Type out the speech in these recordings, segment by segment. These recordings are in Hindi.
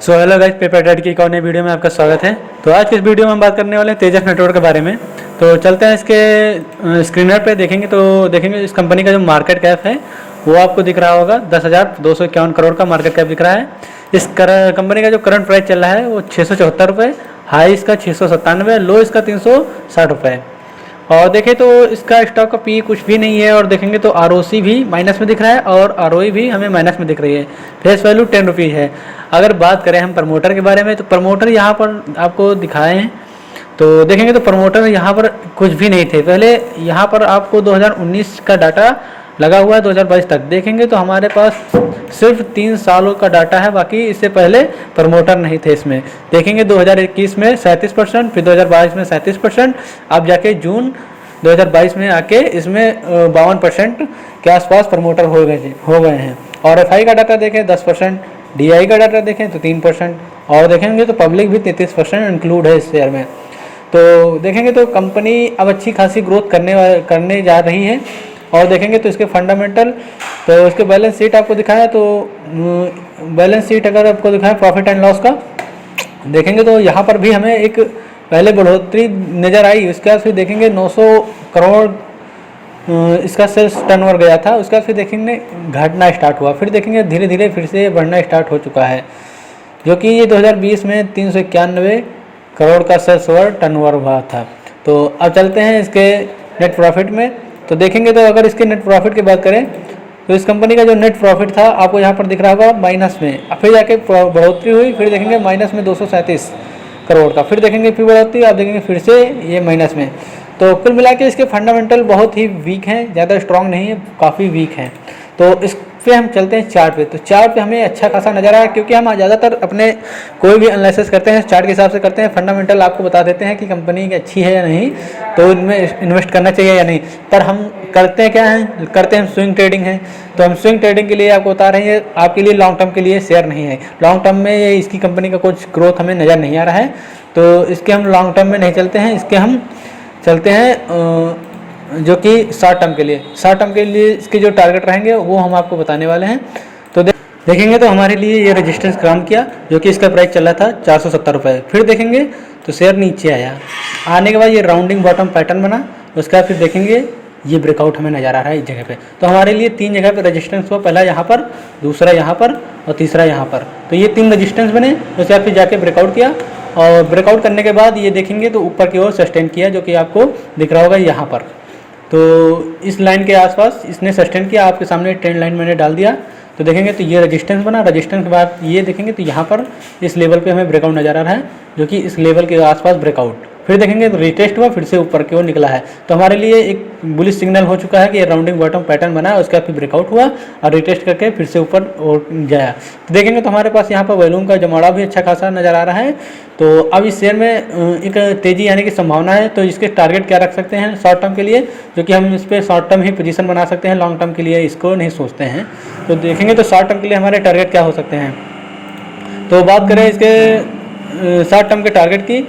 So hello guys, paper dad की एक और नई वीडियो में आपका स्वागत है। तो आज की इस वीडियो में हम बात करने वाले हैं तेजस नेटवर्क के बारे में। तो चलते हैं इसके स्क्रीनर पे देखेंगे तो देखेंगे इस कंपनी का जो मार्केट कैप है वो आपको दिख रहा होगा 10,251 करोड़ का मार्केट कैप दिख रहा है। इस कंपनी का जो करंट प्राइस चल रहा है वो 674 रुपये, हाई इसका 697, लो इसका 360 रुपये। और देखें तो इसका स्टॉक का पी कुछ भी नहीं है। और देखेंगे तो आरओसी भी माइनस में दिख रहा है और आरओई भी हमें माइनस में दिख रही है। फेस वैल्यू 10 रुपीज़ है। अगर बात करें हम प्रमोटर के बारे में तो प्रमोटर यहाँ पर आपको दिखाए हैं तो देखेंगे तो प्रमोटर यहाँ पर कुछ भी नहीं थे। पहले यहाँ पर आपको 2019 का डाटा लगा हुआ है 2022 तक। देखेंगे तो हमारे पास सिर्फ 3 सालों का डाटा है, बाकी इससे पहले प्रमोटर नहीं थे इसमें। देखेंगे 2021 में 37%, फिर 2022 में 37%, अब जाके जून 2022 में आके इसमें 52% के आसपास प्रमोटर हो गए हैं। और एफआई का डाटा देखें 10%, डीआई का डाटा देखें तो 3%, और देखेंगे तो पब्लिक भी 33% इंक्लूड है इस शेयर में। तो देखेंगे तो कंपनी अब अच्छी खासी ग्रोथ करने जा रही है। और देखेंगे तो इसके फंडामेंटल, तो इसके बैलेंस शीट आपको दिखाया तो बैलेंस शीट अगर आपको दिखाया प्रॉफिट एंड लॉस का, देखेंगे तो यहाँ पर भी हमें एक पहले बढ़ोतरी नज़र आई। उसके बाद फिर देखेंगे 900 करोड़ इसका सेल्स टर्नओवर गया था। उसके बाद फिर देखेंगे घटना स्टार्ट हुआ, फिर देखेंगे धीरे धीरे फिर से बढ़ना स्टार्ट हो चुका है, जो कि ये 2020 में 391 करोड़ का सेल्स टर्नओवर हुआ था। तो अब चलते हैं इसके नेट प्रॉफिट में। तो देखेंगे तो अगर इसके नेट प्रॉफिट की बात करें तो इस कंपनी का जो नेट प्रॉफिट था आपको यहाँ पर दिख रहा होगा माइनस में, अब फिर जाके बढ़ोतरी हुई, फिर देखेंगे माइनस में 237 करोड़ का, फिर देखेंगे फिर बढ़ोतरी, आप देखेंगे फिर से ये माइनस में। तो कुल मिला के इसके फंडामेंटल बहुत ही वीक हैं, ज़्यादा स्ट्रॉन्ग नहीं है, काफ़ी वीक हैं। तो इस पे हम चलते हैं चार्ट पे। तो चार्ट पे हमें अच्छा खासा नज़र आया, क्योंकि हम ज़्यादातर अपने कोई भी एनालिसिस करते हैं चार्ट के हिसाब से करते हैं। फंडामेंटल आपको बता देते हैं कि कंपनी अच्छी है या नहीं, तो इनमें इन्वेस्ट करना चाहिए या नहीं। पर हम करते हैं क्या है, करते हैं स्विंग ट्रेडिंग है। तो हम स्विंग ट्रेडिंग के लिए आपको बता रहे हैं, आपके लिए लॉन्ग टर्म के लिए शेयर नहीं है। लॉन्ग टर्म में ये इसकी कंपनी का कुछ ग्रोथ हमें नज़र नहीं आ रहा है, तो इसके हम लॉन्ग टर्म में नहीं चलते हैं। इसके हम चलते हैं जो कि शॉर्ट टर्म के लिए इसके जो टारगेट रहेंगे वो हम आपको बताने वाले हैं। तो देखेंगे तो हमारे लिए ये रेजिस्टेंस काम किया, जो कि इसका प्राइस चला था 470 रुपये। फिर देखेंगे तो शेयर नीचे आया, आने के बाद ये राउंडिंग बॉटम पैटर्न बना। उसके बाद फिर देखेंगे ये ब्रेकआउट हमें नज़र आ रहा है इस जगह पे। तो हमारे लिए 3 जगह पे रेजिस्टेंस हुआ, पहला यहाँ पर, दूसरा यहाँ पर और तीसरा यहाँ पर। तो ये 3 रेजिस्टेंस बने। उसके बाद फिर जाके ब्रेकआउट किया, और ब्रेकआउट करने के बाद ये देखेंगे तो ऊपर की ओर सस्टेन किया, जो कि आपको दिख रहा होगा यहाँ पर। तो इस लाइन के आसपास इसने सस्टेन किया, आपके सामने ट्रेंड लाइन मैंने डाल दिया। तो देखेंगे तो ये रेजिस्टेंस बना, रेजिस्टेंस के बाद ये देखेंगे तो यहाँ पर इस लेवल पे हमें ब्रेकआउट नज़र आ रहा है, जो कि इस लेवल के आसपास ब्रेकआउट। फिर देखेंगे तो रिटेस्ट हुआ, फिर से ऊपर की ओर निकला है। तो हमारे लिए एक बुलिश सिग्नल हो चुका है कि ये राउंडिंग बॉटम पैटर्न बना, उसके बाद फिर ब्रेकआउट हुआ और रिटेस्ट करके फिर से ऊपर गया। तो देखेंगे तो हमारे पास यहाँ पर वॉल्यूम का जमाड़ा भी अच्छा खासा नज़र आ रहा है। तो अब इस शेयर में एक तेज़ी आने की संभावना है। तो इसके टारगेट क्या रख सकते हैं शॉर्ट टर्म के लिए, जो कि हम इस पर शॉर्ट टर्म ही पोजीशन बना सकते हैं, लॉन्ग टर्म के लिए इसको नहीं सोचते हैं। तो देखेंगे तो शॉर्ट टर्म के लिए हमारे टारगेट क्या हो सकते हैं। तो बात करें इसके शॉर्ट टर्म के टारगेट की,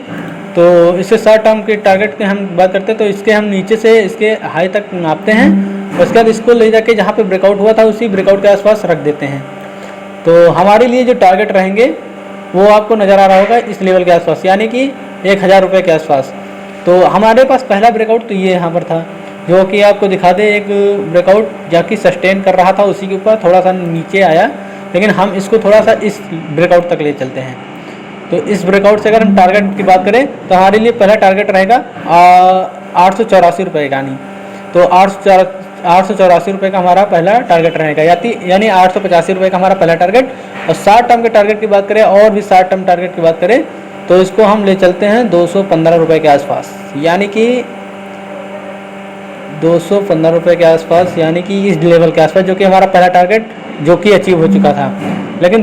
तो इससे शॉर्ट टर्म के टारगेट की हम बात करते हैं तो इसके हम नीचे से इसके हाई तक नापते हैं। उसके बाद इसको ले जाके जहाँ पे ब्रेकआउट हुआ था उसी ब्रेकआउट के आसपास रख देते हैं। तो हमारे लिए जो टारगेट रहेंगे वो आपको नज़र आ रहा होगा इस लेवल के आसपास, यानी कि 1000 रुपये के आसपास। तो हमारे पास पहला ब्रेकआउट तो ये यहाँ पर था, जो कि आपको दिखा दे, एक ब्रेकआउट जाके सस्टेन कर रहा था, उसी के ऊपर थोड़ा सा नीचे आया, लेकिन हम इसको थोड़ा सा इस ब्रेकआउट तक ले चलते हैं। तो इस ब्रेकआउट से अगर हम टारगेट की बात करें तो हमारे लिए पहला टारगेट रहेगा 884 रुपये का, नहीं तो 884 रुपये का हमारा पहला टारगेट रहेगा, यानी 885 रुपये का हमारा पहला टारगेट। और शॉर्ट टर्म के टारगेट की बात करें, और भी शॉर्ट टर्म टारगेट की बात करें, तो इसको हम ले चलते हैं 215 रुपये के आसपास, यानी कि 215 रुपये के आसपास, यानी कि इस लेवल के आसपास, जो कि हमारा पहला टारगेट जो कि अचीव हो चुका था। लेकिन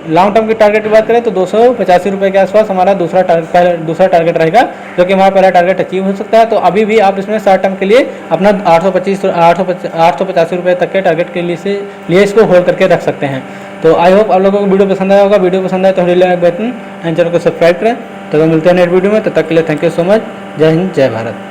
लॉन्ग टर्म की टारगेट की बात करें तो 285 रुपये के आसपास हमारा दूसरा टारगेट रहेगा, जो कि हमारा पहला टारगेट अचीव हो सकता है। तो अभी भी आप इसमें शॉर्ट टर्म के लिए अपना 885 रुपये तक के टारगेट के लिए इसको होल्ड करके रख सकते हैं। तो आई होप आप लोगों को वीडियो पसंद आया होगा। वीडियो पसंद आए तो लाइक बटन एंड चैनल को सब्सक्राइब करें। तो मिलते हैं नेक्स्ट वीडियो में, तब तक के लिए थैंक यू सो मच। जय हिंद, जय भारत।